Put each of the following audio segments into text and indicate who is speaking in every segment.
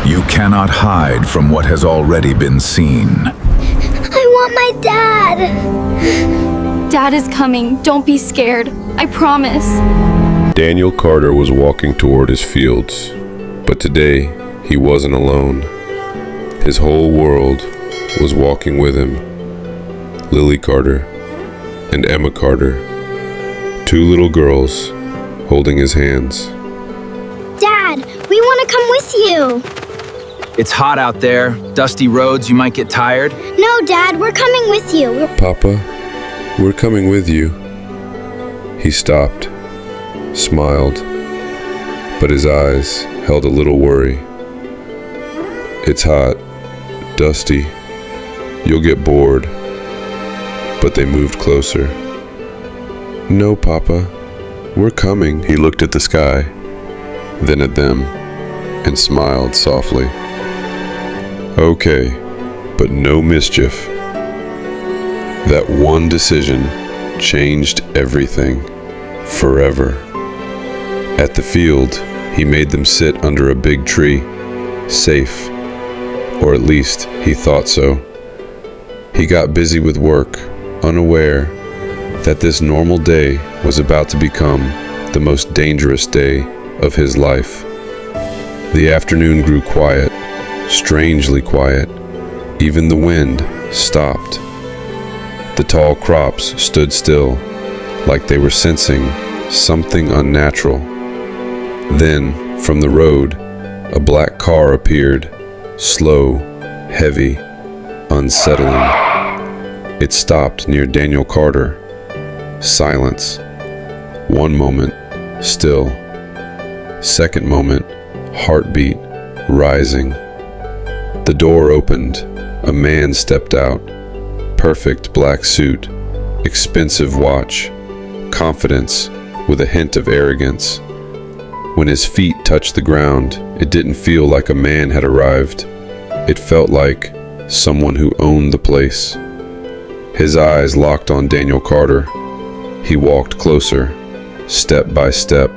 Speaker 1: You cannot hide from what has already been seen.
Speaker 2: I want my dad.
Speaker 3: Dad is coming. Don't be scared. I promise.
Speaker 4: Daniel Carter was walking toward his fields, but today he wasn't alone. His whole world was walking with him. Lily Carter and Emma Carter, two little girls holding his hands.
Speaker 2: Dad, we want to come with you.
Speaker 5: It's hot out there, dusty roads, you might get tired.
Speaker 2: No, Dad, we're coming with you.
Speaker 4: Papa, we're coming with you. He stopped, smiled, but his eyes held a little worry. It's hot, dusty, you'll get bored. But they moved closer. No, Papa, we're coming. He looked at the sky, then at them, and smiled softly. Okay, but no mischief. That one decision changed everything, forever. At the field, he made them sit under a big tree, safe, or at least he thought so. He got busy with work, unaware that this normal day was about to become the most dangerous day of his life. The afternoon grew quiet, strangely quiet. Even the wind stopped. The tall crops stood still, like they were sensing something unnatural. Then, from the road, a black car appeared, slow, heavy, unsettling. It stopped near Daniel Carter. Silence. One moment, still. Second moment, heartbeat rising. The door opened. A man stepped out. Perfect black suit, expensive watch, confidence with a hint of arrogance. When his feet touched the ground, it didn't feel like a man had arrived. It felt like someone who owned the place. His eyes locked on Daniel Carter. He walked closer, step by step.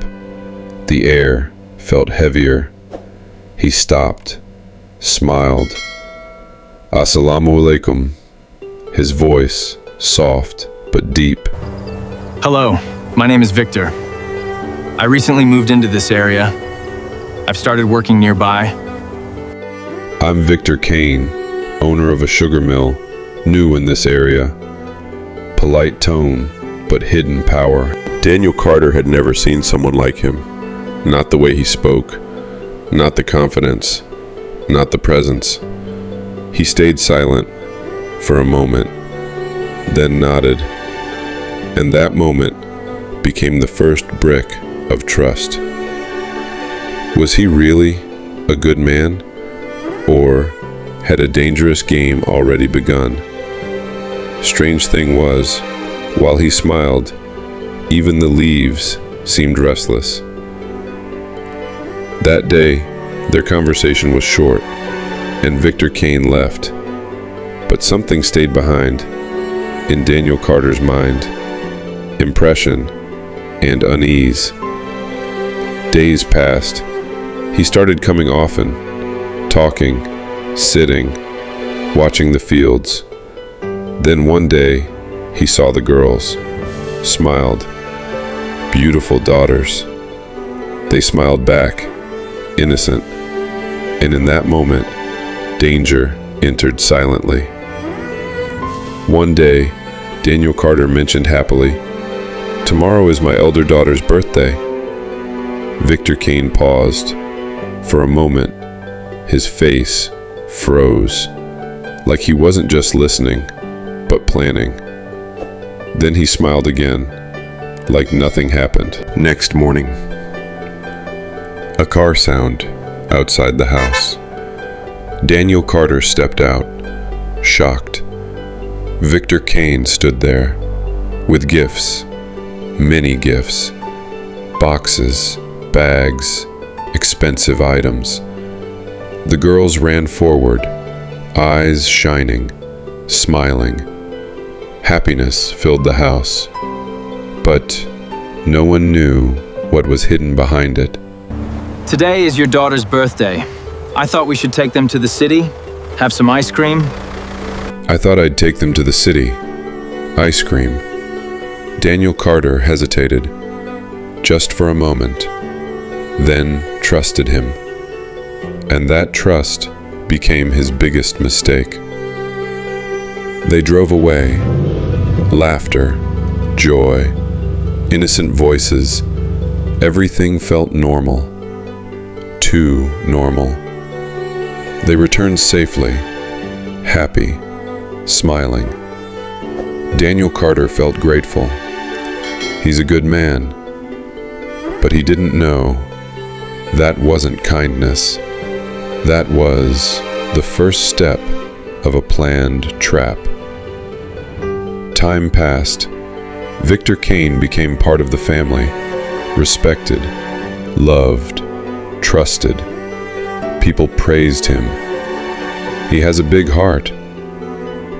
Speaker 4: The air felt heavier. He stopped, smiled. Assalamu alaikum. His voice, soft but deep.
Speaker 5: Hello, my name is Victor. I recently moved into this area. I've started working nearby.
Speaker 4: I'm Victor Kane, owner of a sugar mill, new in this area. Polite tone, but hidden power. Daniel Carter had never seen someone like him. Not the way he spoke, not the confidence, not the presence. He stayed silent for a moment, then nodded, and that moment became the first brick of trust. Was he really a good man, or had a dangerous game already begun? Strange thing was, while he smiled, even the leaves seemed restless. That day, their conversation was short, and Victor Kane left. But something stayed behind, in Daniel Carter's mind. Impression and unease. Days passed. He started coming often, talking, sitting, watching the fields. Then one day, he saw the girls, smiled. Beautiful daughters. They smiled back, innocent. And in that moment, danger entered silently. One day, Daniel Carter mentioned happily, "Tomorrow is my elder daughter's birthday." Victor Kane paused. For a moment, his face froze, like he wasn't just listening, but planning. Then he smiled again, like nothing happened. Next morning, a car sound outside the house. Daniel Carter stepped out, shocked. Victor Kane stood there, with gifts, many gifts, boxes, bags, expensive items. The girls ran forward, eyes shining, smiling. Happiness filled the house, but no one knew what was hidden behind it.
Speaker 5: Today is your daughter's birthday. I thought we should take them to the city, have some ice cream.
Speaker 4: I thought I'd take them to the city. Ice cream. Daniel Carter hesitated, just for a moment, then trusted him. And that trust became his biggest mistake. They drove away. Laughter, joy, innocent voices. Everything felt normal. Too normal. They returned safely, happy, smiling. Daniel Carter felt grateful. He's a good man. But he didn't know that wasn't kindness. That was the first step of a planned trap. Time passed. Victor Kane became part of the family, respected, loved, trusted. People praised him. He has a big heart,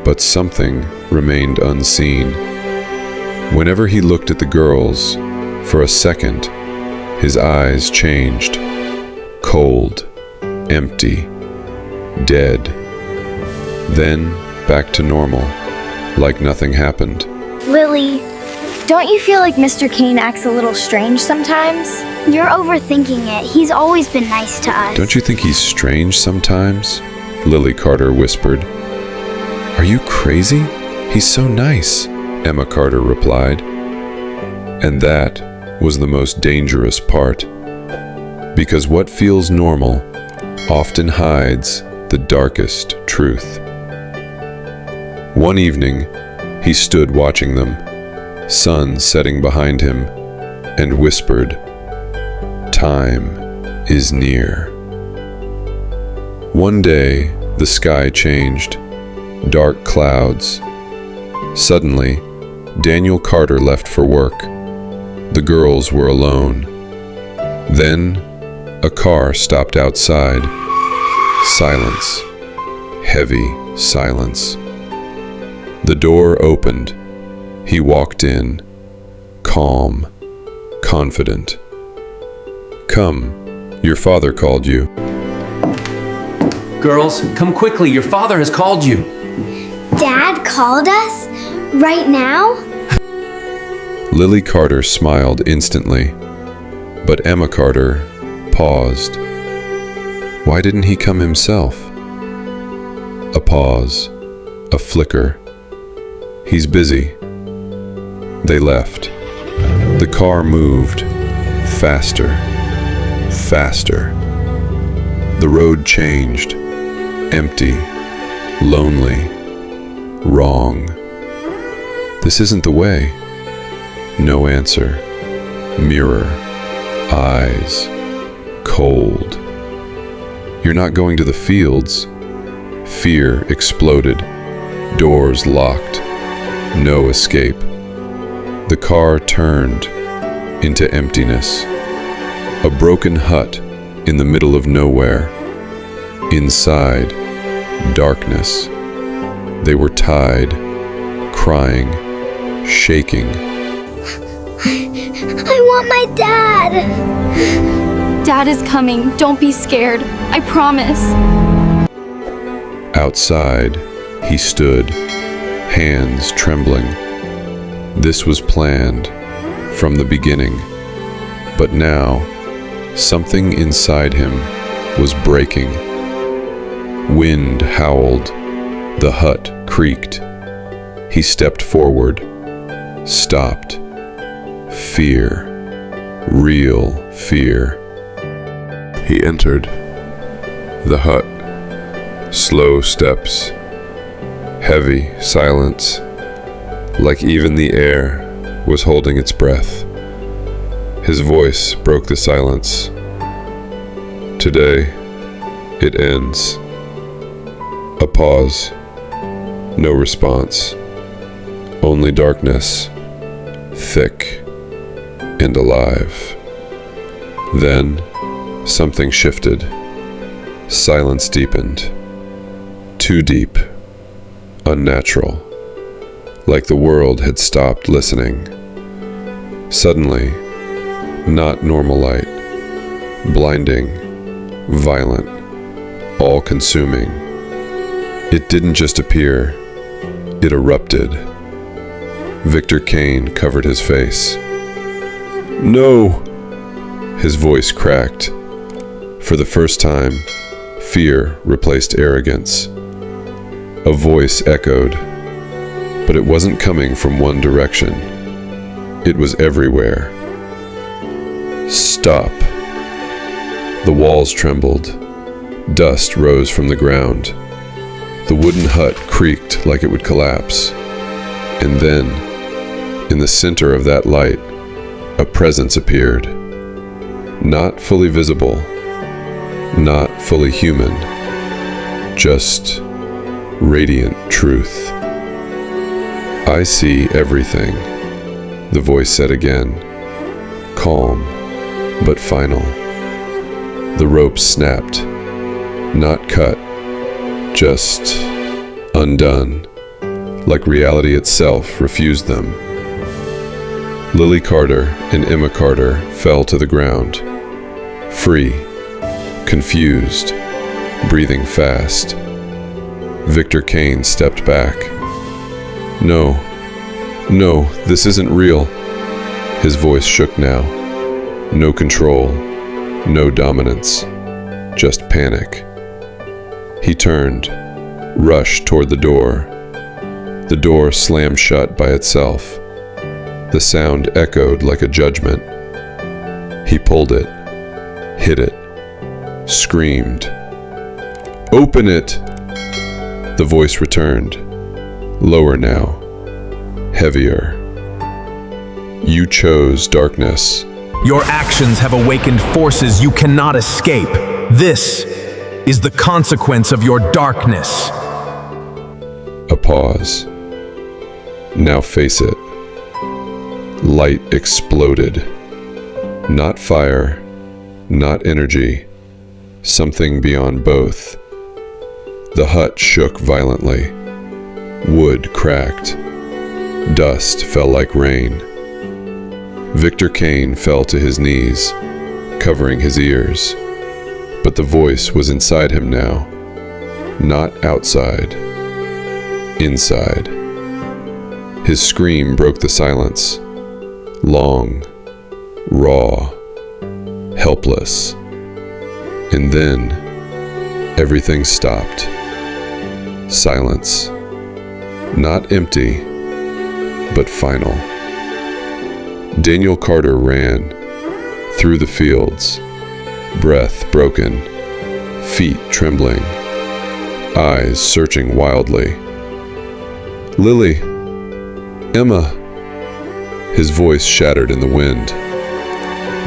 Speaker 4: but something remained unseen. Whenever he looked at the girls, for a second, his eyes changed. Cold, empty, dead. Then back to normal, like nothing happened.
Speaker 2: Lily,
Speaker 6: Don't you feel like Mr. Kane acts a little strange sometimes?
Speaker 2: you're overthinking it. He's always been nice to us.
Speaker 4: Don't you think he's strange sometimes? Lily Carter whispered. Are you crazy? He's so nice, Emma Carter replied. And that was the most dangerous part. Because what feels normal often hides the darkest truth. One evening, he stood watching them, sun setting behind him, and whispered, "Time is near." One day, the sky changed. Dark clouds. Suddenly, Daniel Carter left for work. The girls were alone. Then, a car stopped outside. Silence. Heavy silence. The door opened. He walked in, calm, confident. "Come, your father called you."
Speaker 7: Girls, come quickly. Your father has called you.
Speaker 2: Dad called us? Right now?
Speaker 4: Lily Carter smiled instantly, but Emma Carter paused. Why didn't he come himself? A pause, a flicker. He's busy. They left. The car moved, faster, faster. The road changed, empty, lonely, wrong. This isn't the way. No answer. Mirror. Eyes. Cold. You're not going to the fields. Fear exploded. Doors locked. No escape. The car turned into emptiness. A broken hut in the middle of nowhere. Inside, darkness. They were tied, crying, shaking.
Speaker 2: I want my dad.
Speaker 3: Dad is coming. Don't be scared. I promise.
Speaker 4: Outside, he stood, hands trembling. This was planned from the beginning. But now, something inside him was breaking. Wind howled. The hut creaked. He stepped forward, stopped. Fear. Real fear. He entered the hut. Slow steps. Heavy silence. Like even the air was holding its breath. His voice broke the silence. Today, it ends. A pause. No response. Only darkness. Thick and alive. Then, something shifted. Silence deepened. Too deep. Unnatural. Like the world had stopped listening. Suddenly, not normal light. Blinding. Violent. all-consuming. It didn't just appear, it erupted. Victor Kane covered his face. "No!" His voice cracked. For the first time, fear replaced arrogance. A voice echoed, but it wasn't coming from one direction. It was everywhere. "Stop." The walls trembled. Dust rose from the ground. The wooden hut creaked like it would collapse. And then, in the center of that light, a presence appeared. Not fully visible, not fully human, just radiant truth. "I see everything," the voice said again, calm but final. The ropes snapped, not cut, just undone, like reality itself refused them. Lily Carter and Emma Carter fell to the ground, free, confused, breathing fast. Victor Kane stepped back. No, this isn't real." His voice shook now. No control, no dominance, just panic. He turned, rushed toward the door. The door slammed shut by itself. The sound echoed like a judgment. He pulled it, hit it, screamed. "Open it!" The voice returned, lower now, heavier. "You chose darkness."
Speaker 8: Your actions have awakened forces you cannot escape. This is the consequence of your darkness.
Speaker 4: A pause. "Now face it." Light exploded. Not fire, not energy, something beyond both. The hut shook violently. Wood cracked. Dust fell like rain. Victor Kane fell to his knees, covering his ears. But the voice was inside him now, not outside, inside. His scream broke the silence. Long, raw, helpless. And then, everything stopped. Silence. Not empty, but final. Daniel Carter ran through the fields, breath broken, feet trembling, eyes searching wildly. "Lily! Emma!" His voice shattered in the wind.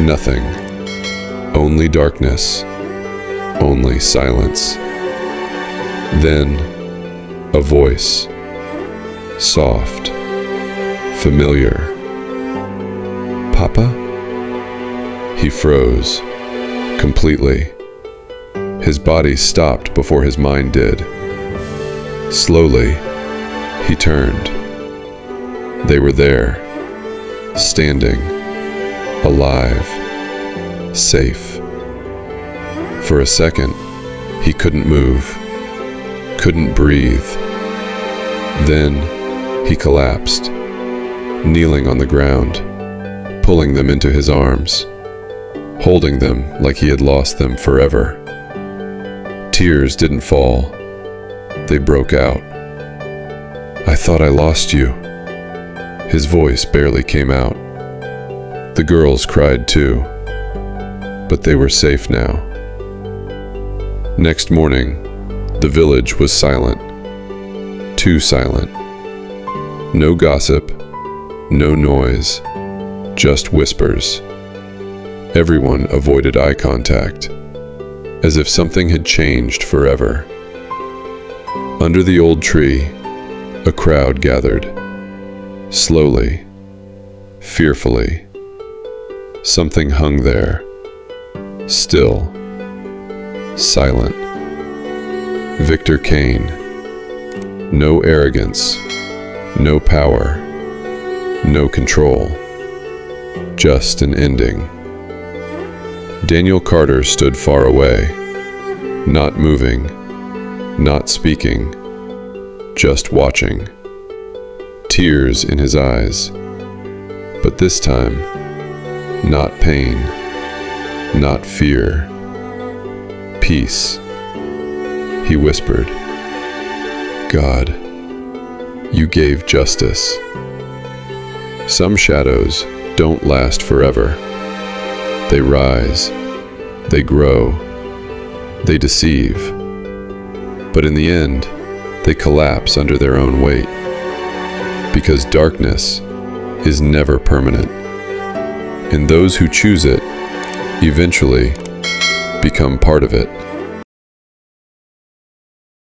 Speaker 4: Nothing. Only darkness. Only silence. Then, a voice. Soft. Familiar. "Papa?" He froze. Completely. His body stopped before his mind did. Slowly, he turned. They were there. Standing. Alive. Safe. For a second, he couldn't move. Couldn't breathe. Then, he collapsed, kneeling on the ground, pulling them into his arms, holding them like he had lost them forever. Tears didn't fall. They broke out. "I thought I lost you." His voice barely came out. The girls cried too, but they were safe now. Next morning, the village was silent. Too silent. No gossip, no noise, just whispers. Everyone avoided eye contact, as if something had changed forever. Under the old tree, a crowd gathered. Slowly, fearfully. Something hung there, still, silent. Victor Kane. No arrogance, no power, no control. Just an ending. Daniel Carter stood far away, not moving, not speaking, just watching. Tears in his eyes, but this time, not pain, not fear. Peace. He whispered, God, you gave justice. Some shadows don't last forever. They rise, they grow, they deceive. But in the end, they collapse under their own weight. Because darkness is never permanent. And those who choose it eventually become part of it.